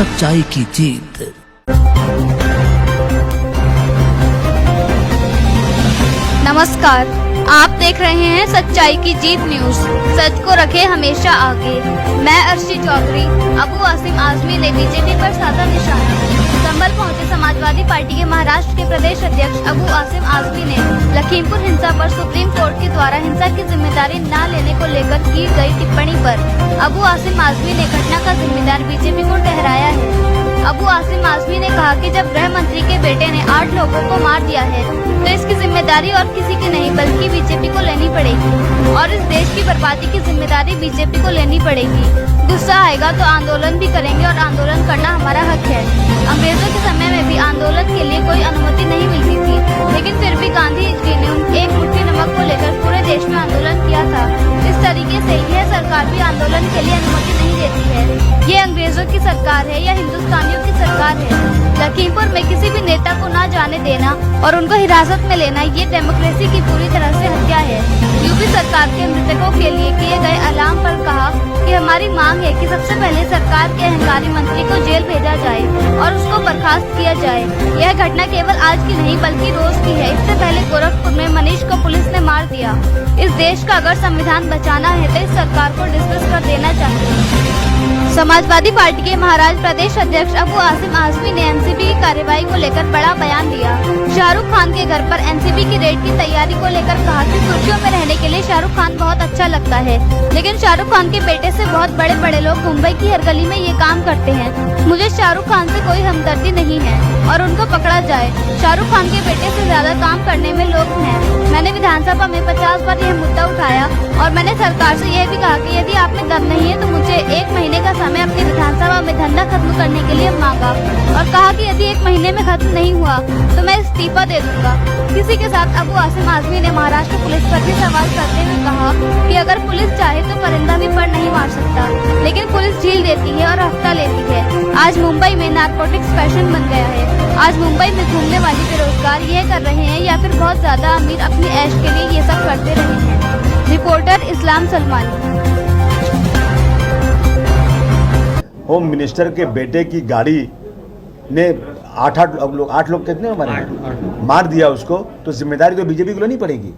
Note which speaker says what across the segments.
Speaker 1: सच्चाई की जीत।
Speaker 2: नमस्कार, आप देख रहे हैं सच्चाई की जीत न्यूज। सच को रखे हमेशा आगे। मैं अर्शी चौधरी। अबू आसिम आजमी ने बीजेपी पर साधा निशाना। संभल पहुंचे समाजवादी पार्टी के महाराष्ट्र के प्रदेश अध्यक्ष अबू आसिम आजमी ने लखीमपुर हिंसा पर सुप्रीम कोर्ट के द्वारा हिंसा की जिम्मेदारी न लेने को लेकर की गई टिप्पणी पर अबू आसिम आजमी ने घटना का जिम्मेदार बीजेपी को ठहराया है। अबू आसिम आजमी ने कहा कि जब गृह मंत्री के बेटे ने 8 लोगों को मार दिया है तो इसकी जिम्मेदारी और किसी की नहीं बल्कि बीजेपी को लेनी पड़ेगी और इस देश की बर्बादी की जिम्मेदारी बीजेपी को लेनी पड़ेगी। गुस्सा आएगा तो आंदोलन भी करेंगे और आंदोलन करना हमारा हक है। अंग्रेजों के समय में भी आंदोलन के लिए कोई अनुमति नहीं मिलती थी, लेकिन फिर भी गांधी जी ने एक मुट्ठी नमक को लेकर पूरे देश में आंदोलन किया था। इस तरीके से यह सरकार भी आंदोलन के लिए अनुमति नहीं देती है। ये अंग्रेजों की सरकार है या हिंदुस्तानियों की सरकार है। लखीमपुर में किसी भी नेता को न जाने देना और उनको हिरासत में लेना ये डेमोक्रेसी की पूरी तरह से हत्या है। यूपी सरकार के मृतकों के लिए किए गए अलार्म पर कहा कि हमारी मांग है कि सबसे पहले सरकार के अहंकारी मंत्री को जेल भेजा जाए और उसको बर्खास्त किया जाए। यह घटना केवल आज की नहीं बल्कि रोज की है। इससे पहले गोरखपुर में मनीष को पुलिस ने मार दिया। इस देश का अगर संविधान बचाना है तो इस सरकार को डिसमिस कर देना चाहिए। समाजवादी पार्टी के महाराष्ट्र प्रदेश अध्यक्ष अबू आसिम आजमी ने एनसीबी की कार्रवाई को लेकर बड़ा बयान दिया। शाहरुख खान के घर पर एनसीबी की रेड की तैयारी को लेकर कहा कि सुर्खियों में रहने के लिए शाहरुख खान बहुत अच्छा लगता है, लेकिन शाहरुख खान के बेटे से बहुत बड़े बड़े लोग मुंबई की हर गली में ये काम करते हैं। मुझे शाहरुख खान से कोई हमदर्दी नहीं है और उनको पकड़ा जाए। शाहरुख खान के बेटे से ज्यादा काम करने में लोग हैं। मैंने विधानसभा में 50 बार यह मुद्दा उठाया और मैंने सरकार से यह भी कहा कि यदि आप में दम नहीं है तो मुझे 1 महीने का समय अपनी विधानसभा में धंधा खत्म करने के लिए मांगा और कहा कि यदि 1 महीने में खत्म नहीं हुआ तो मैं इस्तीफा दे दूंगा। किसी के साथ अबू आसिम आजमी ने महाराष्ट्र पुलिस पर भी सवाल करते हुए कहा कि अगर पुलिस चाहे तो परिंदा भी पर नहीं मार सकता, लेकिन पुलिस झील देती है और हफ्ता लेती है। आज मुंबई में नारकोटिक्स फैशन बन गया है। आज मुंबई में घूमने वाले बेरोजगार यह कर रहे हैं या फिर बहुत ज्यादा अमीर अपनी ऐश के लिए ये सब करते रहे हैं। रिपोर्टर इस्लाम सलमानी।
Speaker 3: होम मिनिस्टर के बेटे की गाड़ी ने 8 लोग कितने मार दिया उसको, तो जिम्मेदारी तो बीजेपी को लेनी पड़ेगी।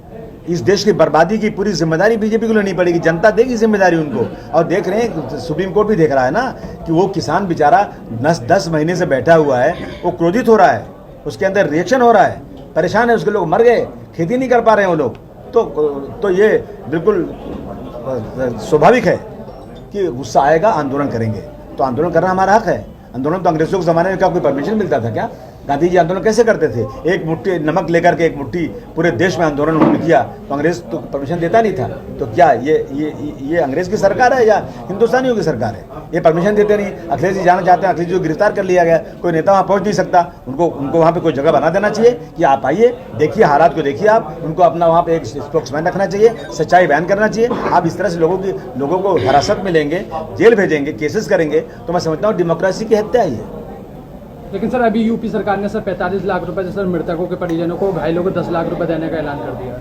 Speaker 3: इस देश की बर्बादी की पूरी जिम्मेदारी बीजेपी को लेनी पड़ेगी। जनता देगी जिम्मेदारी उनको। और देख रहे हैं, सुप्रीम कोर्ट भी देख रहा है ना कि वो किसान बेचारा 10 महीने से बैठा हुआ है, वो क्रोधित हो रहा है, उसके अंदर रिएक्शन हो रहा है, परेशान है, उसके लोग मर गए, खेती नहीं कर पा रहे हैं वो लोग। तो ये बिल्कुल स्वाभाविक है कि गुस्सा आएगा, आंदोलन करेंगे। तो आंदोलन करना हमारा हक है। आंदोलन तो अंग्रेजों के ज़माने में क्या कोई परमिशन मिलता था क्या? गांधी जी आंदोलन कैसे करते थे? एक मुट्ठी नमक लेकर के एक मुट्ठी पूरे देश में आंदोलन उन्होंने किया, तो अंग्रेज तो परमिशन देता नहीं था। तो क्या ये अंग्रेज की सरकार है या हिंदुस्तानियों की सरकार है? ये परमिशन देते नहीं। अखिलेश जी जाना चाहते हैं, अखिलेश जी को गिरफ्तार कर लिया गया, कोई नेता वहाँ पहुँच नहीं सकता। उनको वहाँ पर कोई जगह बना देना चाहिए कि आप आइए, देखिए हालात को, देखिए आप उनको अपना वहाँ पर एक स्पोक्समैन रखना चाहिए, सच्चाई बयान करना चाहिए। आप इस तरह से लोगों को हिरासत में लेंगे, जेल भेजेंगे, केसेस करेंगे, तो मैं समझता हूँ डेमोक्रेसी की हत्या है।
Speaker 4: लेकिन सर अभी यूपी सरकार ने सर 45 लाख रुपए सर मृतकों के परिजनों को, घायलों को 10 लाख रुपए देने का ऐलान कर दिया।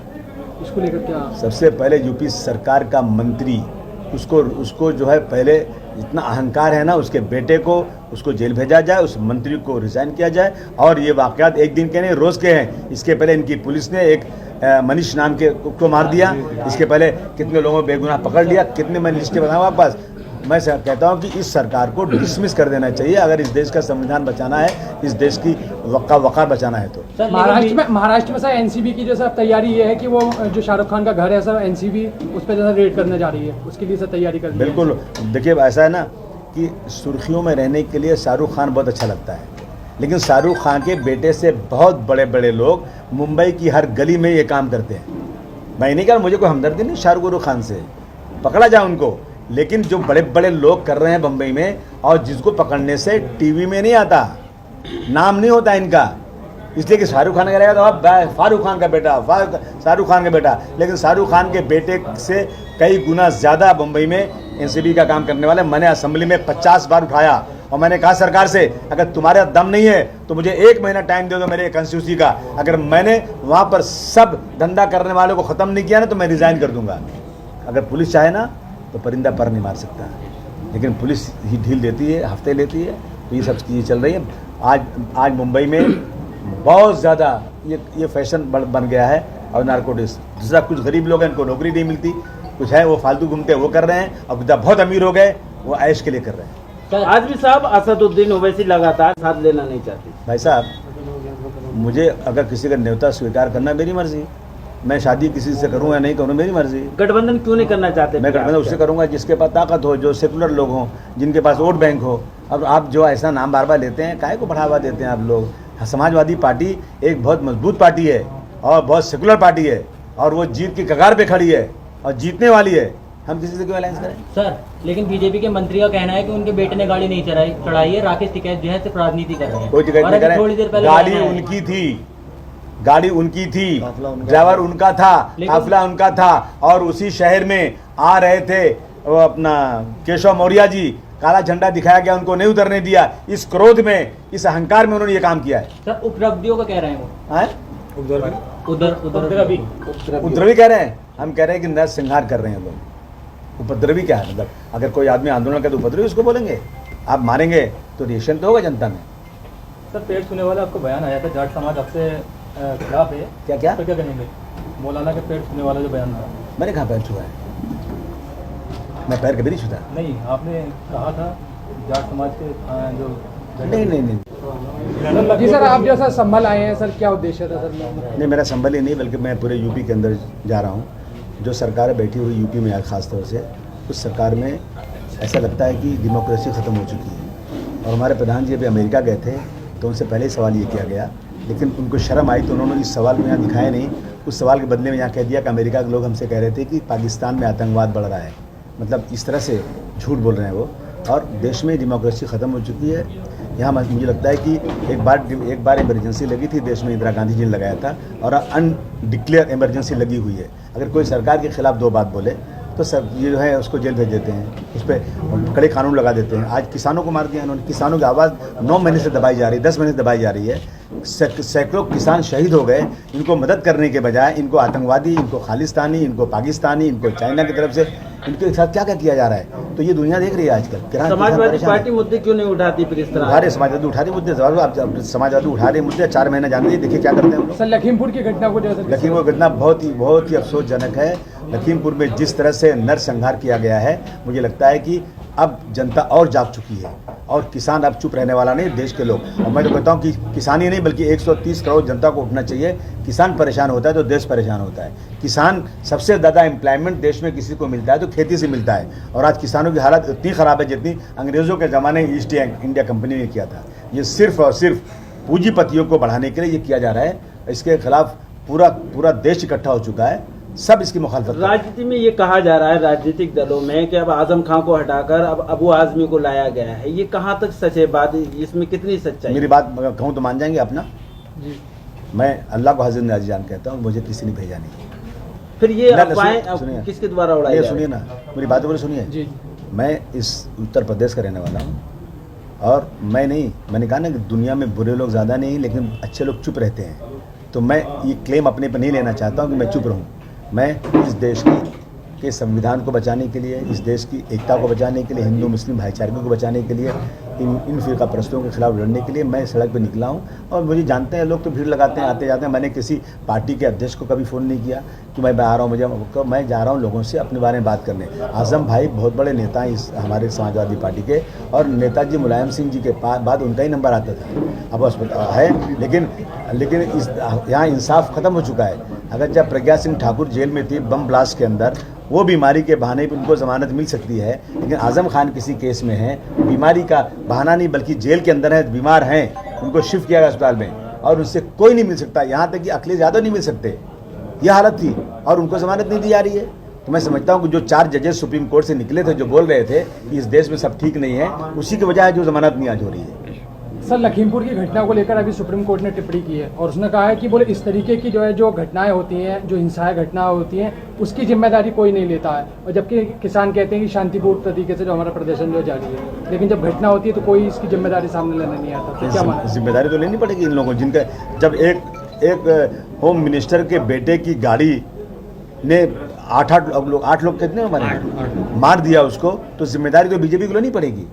Speaker 4: इसको लेकर क्या? सबसे पहले यूपी सरकार का मंत्री उसको जो है, पहले इतना अहंकार है ना, उसके बेटे को उसको जेल भेजा जाए, उस मंत्री को रिजाइन किया जाए। और ये वाकयात एक दिन के नहीं, रोज़ के हैं। इसके पहले इनकी पुलिस ने एक मनीष नाम के को मार दिया। इसके पहले कितने लोगों को बेगुनाह पकड़ लिया, कितने मैं लिस्टें बताऊँ आपके पास। मैं कहता हूं कि इस सरकार को डिसमिस कर देना चाहिए अगर इस देश का संविधान बचाना है, इस देश की वक़ार बचाना है। तो महाराष्ट्र में सर एनसीबी की जो सर तैयारी ये है कि वो जो शाहरुख खान का घर है सर, एनसीबी उस पर जैसा रेड करने जा रही है, उसके लिए सर तैयारी कर रही है।
Speaker 3: बिल्कुल। देखिए ऐसा है ना कि सुर्खियों में रहने के लिए शाहरुख खान बहुत अच्छा लगता है, लेकिन शाहरुख खान के बेटे से बहुत बड़े बड़े लोग मुंबई की हर गली में ये काम करते हैं। मैं नहीं कह रहा, मुझे कोई हमदर्दी नहीं शाहरुख खान से, पकड़ा जाए उनको, लेकिन जो बड़े बड़े लोग कर रहे हैं बम्बई में, और जिसको पकड़ने से टीवी में नहीं आता, नाम नहीं होता इनका, इसलिए कि शाहरुख खान करेगा तो अब फारूक खान का बेटा, शाहरुख खान का बेटा। लेकिन शाहरुख खान के बेटे से कई गुना ज़्यादा बम्बई में एनसीबी का काम करने वाले। मैंने असेंबली में 50 बार उठाया और मैंने कहा सरकार से, अगर तुम्हारे दम नहीं है तो मुझे 1 महीना टाइम दे दो मेरे कंस्टिट्यूंसी का। अगर मैंने वहाँ पर सब धंधा करने वालों को ख़त्म नहीं किया ना तो मैं रिज़ाइन कर दूंगा। अगर पुलिस चाहे ना तो परिंदा पर नहीं मार सकता, लेकिन पुलिस ही ढील देती है, हफ्ते लेती है, तो ये सब चीज़ें चल रही हैं। आज मुंबई में बहुत ज़्यादा ये फैशन बन गया है और नारकोटिक्स। दूसरा, कुछ गरीब लोग हैं, इनको नौकरी नहीं मिलती, कुछ है वो फालतू घूमते हैं, वो कर रहे हैं, और बहुत अमीर हो गए वो ऐश के लिए कर रहे हैं।
Speaker 1: आजमी साहब असदुद्दीन ओवैसी लगातार साथ लेना नहीं चाहती।
Speaker 3: भाई साहब, मुझे अगर किसी का न्योता स्वीकार करना मेरी मर्जी, मैं शादी किसी से करूँ या नहीं करूँ मेरी मर्जी।
Speaker 1: गठबंधन क्यों नहीं करना चाहते?
Speaker 3: मैं गठबंधन उससे करूंगा जिसके पास ताकत हो, जो सेकुलर लोग हों, जिनके पास वोट बैंक हो। अब आप जो ऐसा नाम बार बार लेते हैं, काहे को बढ़ावा देते हैं आप लोग? समाजवादी पार्टी एक बहुत मजबूत पार्टी है और बहुत सेकुलर पार्टी है, और वो जीत की कगार पे खड़ी है और जीतने वाली है। हम किसी से क्यों अलायंस करें?
Speaker 5: सर, लेकिन बीजेपी के मंत्री का कहना है कि उनके बेटे ने गाड़ी नहीं चढ़ाई है, राकेश टिकैत जो है सिर्फ राजनीति कर रहे हैं।
Speaker 3: कोई टिकैत
Speaker 5: और
Speaker 3: नहीं
Speaker 5: अभी थोड़ी देर
Speaker 3: करें,
Speaker 5: पहले
Speaker 3: गाड़ी
Speaker 5: बताया है।
Speaker 3: उनकी थी, गाड़ी उनकी थी, ड्राइवर उनका था, काफिला उनका था, और उसी शहर में आ रहे थे वो अपना केशव मौर्य जी, काला झंडा दिखाया गया, उनको नहीं उतरने दिया। इस क्रोध में, इस अहंकार में उन्होंने ये काम किया है।
Speaker 5: सर, उपद्रवियों का कह रहे हैं वो।
Speaker 3: हैं? उपद्रवी कह रहे हैं? हम कह रहे हैं कि नरसंहार कर रहे हैं लोग। उपद्रवी क्या है? मतलब अगर कोई आदमी आंदोलन करे तो उपद्रवी उसको बोलेंगे? आप मारेंगे तो रिएक्शन तो होगा जनता में।
Speaker 6: सर, पेड़ छूने वाला आपको बयान आया था, जाट समाज आपसे खिलाफ है,
Speaker 3: क्या क्या
Speaker 6: तो क्या कहेंगे? मौलाना के पेड़ छूने वाला जो बयान था।
Speaker 3: मैंने कहाँ पैर छुआ है? मैं पैर कभी नहीं छूता।
Speaker 6: नहीं, आपने कहा था जाट समाज के जो
Speaker 3: नहीं।
Speaker 4: जी सर, आप जैसा संभल आए हैं सर, क्या उद्देश्य था सर?
Speaker 3: नहीं, मेरा संभल ही नहीं, बल्कि मैं पूरे यूपी के अंदर जा रहा हूँ। जो सरकार बैठी हुई यूपी में आज खास तौर से, उस सरकार में ऐसा लगता है कि डेमोक्रेसी ख़त्म हो चुकी है। और हमारे प्रधान जी अभी अमेरिका गए थे, तो उनसे पहले ही सवाल ये किया गया, लेकिन उनको शर्म आई तो उन्होंने इस सवाल में यहाँ दिखाया नहीं। उस सवाल के बदले में यहाँ कह दिया कि अमेरिका के लोग हमसे कह रहे थे कि पाकिस्तान में आतंकवाद बढ़ रहा है। मतलब इस तरह से झूठ बोल रहे हैं वो, और देश में डेमोक्रेसी ख़त्म हो चुकी है। यहाँ मुझे लगता है कि एक बार इमरजेंसी लगी थी देश में, इंदिरा गांधी जी ने लगाया था, और अनडिक्लेयर इमरजेंसी लगी हुई है। अगर कोई सरकार के खिलाफ दो बात बोले तो सब ये जो है उसको जेल भेज देते हैं, उस पर कड़े कानून लगा देते हैं। आज किसानों को मार दिया इन्होंने। किसानों की आवाज़ 9 महीने से दबाई जा रही है, 10 महीने से दबाई जा रही है। सैकड़ों किसान शहीद हो गए। इनको मदद करने के बजाय इनको आतंकवादी, इनको खालिस्तानी, इनको पाकिस्तानी, इनको चाइना की तरफ से इनके साथ क्या क्या किया जा रहा है, तो ये दुनिया देख रही है आजकल।
Speaker 1: समाजवादी पार्टी मुद्दे क्यों नहीं उठाती फिर इस तरह?
Speaker 3: उठा रहे समाजवादी, उठा रहे मुद्दे। समाजवादी उठा रहे मुद्दे, 4 महीने जान लीजिए, देखिए क्या करते हैं।
Speaker 4: सर, लखीमपुर की घटना को जैसे
Speaker 3: लखीमपुर घटना बहुत ही अफसोसजनक है। लखीमपुर में जिस तरह से नरसंहार किया गया है, मुझे लगता है कि अब जनता और जाग चुकी है, और किसान अब चुप रहने वाला नहीं, देश के लोग। और मैं तो कहता हूँ कि किसान ही नहीं बल्कि 130 करोड़ जनता को उठना चाहिए। किसान परेशान होता है तो देश परेशान होता है। किसान सबसे ज़्यादा एम्प्लॉयमेंट देश में किसी को मिलता है तो खेती से मिलता है, और आज किसानों की हालत इतनी ख़राब है जितनी अंग्रेज़ों के ज़माने ईस्ट इंडिया कंपनी ने किया था। ये सिर्फ और सिर्फ पूंजीपतियों को बढ़ाने के लिए ये किया जा रहा है। इसके खिलाफ पूरा देश इकट्ठा हो चुका है, सब इसकी मुखालफत।
Speaker 1: राजनीति में ये कहा जा रहा है, राजनीतिक दलों में, कि अब आजम खान को हटाकर अब अबू आजमी को लाया गया है। ये कहाँ तक सच है बात? इसमें कितनी सच्चाई?
Speaker 3: मेरी बात कहूँ तो मान जाएंगे अपना जी। मैं अल्लाह को हाजिर नाजिर कहता हूँ, मुझे किसी ने भेजा नहीं।
Speaker 1: फिर ये अफवाहें किसके द्वारा उड़ाई जा रही है?
Speaker 3: सुनिए ना, मेरी बात बोले सुनिए जी। मैं इस उत्तर प्रदेश का रहने वाला हूँ, और मैंने कहा ना कि दुनिया में बुरे लोग ज़्यादा नहीं, लेकिन अच्छे लोग चुप रहते हैं। तो मैं ये क्लेम अपने पर नहीं लेना चाहता हूँ कि मैं चुप रहूँ। मैं इस देश के संविधान को बचाने के लिए, इस देश की एकता को बचाने के लिए, हिंदू मुस्लिम भाईचारे को बचाने के लिए, इन फिरका परस्तों के खिलाफ लड़ने के लिए मैं सड़क पर निकला हूँ। और मुझे जानते हैं लोग, तो भीड़ लगाते हैं, आते जाते हैं। मैंने किसी पार्टी के अध्यक्ष को कभी फ़ोन नहीं किया कि मैं आ रहा हूँ। मैं जा रहा हूँ लोगों से अपने बारे में बात करने। आज़म भाई बहुत बड़े नेता हैं इस हमारे समाजवादी पार्टी के, और नेताजी मुलायम सिंह जी के बाद उनका ही नंबर आता था। अब अस्पताल है, लेकिन यहाँ इंसाफ ख़त्म हो चुका है। अगर जब प्रज्ञा सिंह ठाकुर जेल में थी बम ब्लास्ट के अंदर, वो बीमारी के बहाने पर उनको ज़मानत मिल सकती है, लेकिन आज़म खान किसी केस में है, बीमारी का बहाना नहीं बल्कि जेल के अंदर है, बीमार हैं, उनको शिफ्ट किया गया अस्पताल में, और उनसे कोई नहीं मिल सकता। यहाँ तक कि अखिलेश यादव नहीं मिल सकते, यह हालत थी, और उनको ज़मानत नहीं दी जा रही है। तो मैं समझता हूँ कि जो 4 जजेस सुप्रीम कोर्ट से निकले थे, जो बोल रहे थे कि इस देश में सब ठीक नहीं है, उसी की वजह है जो ज़मानत नहीं आज हो रही है।
Speaker 4: सर, लखीमपुर की घटना को लेकर अभी सुप्रीम कोर्ट ने टिप्पणी की है, और उसने कहा है कि बोले इस तरीके की जो घटनाएं होती हैं, जो हिंसाएं घटना होती हैं, उसकी जिम्मेदारी कोई नहीं लेता है। और जबकि किसान कहते हैं कि शांतिपूर्ण तरीके से जो हमारा प्रदर्शन जो जारी है, लेकिन जब घटना होती है तो कोई इसकी जिम्मेदारी सामने लेने नहीं आता। तो क्या माना?
Speaker 3: जिम्मेदारी तो लेनी पड़ेगी इन लोगों को, जिनका जब एक होम मिनिस्टर के बेटे की गाड़ी ने 8 लोग कितने मार दिया उसको, तो जिम्मेदारी तो बीजेपी को लेनी पड़ेगी।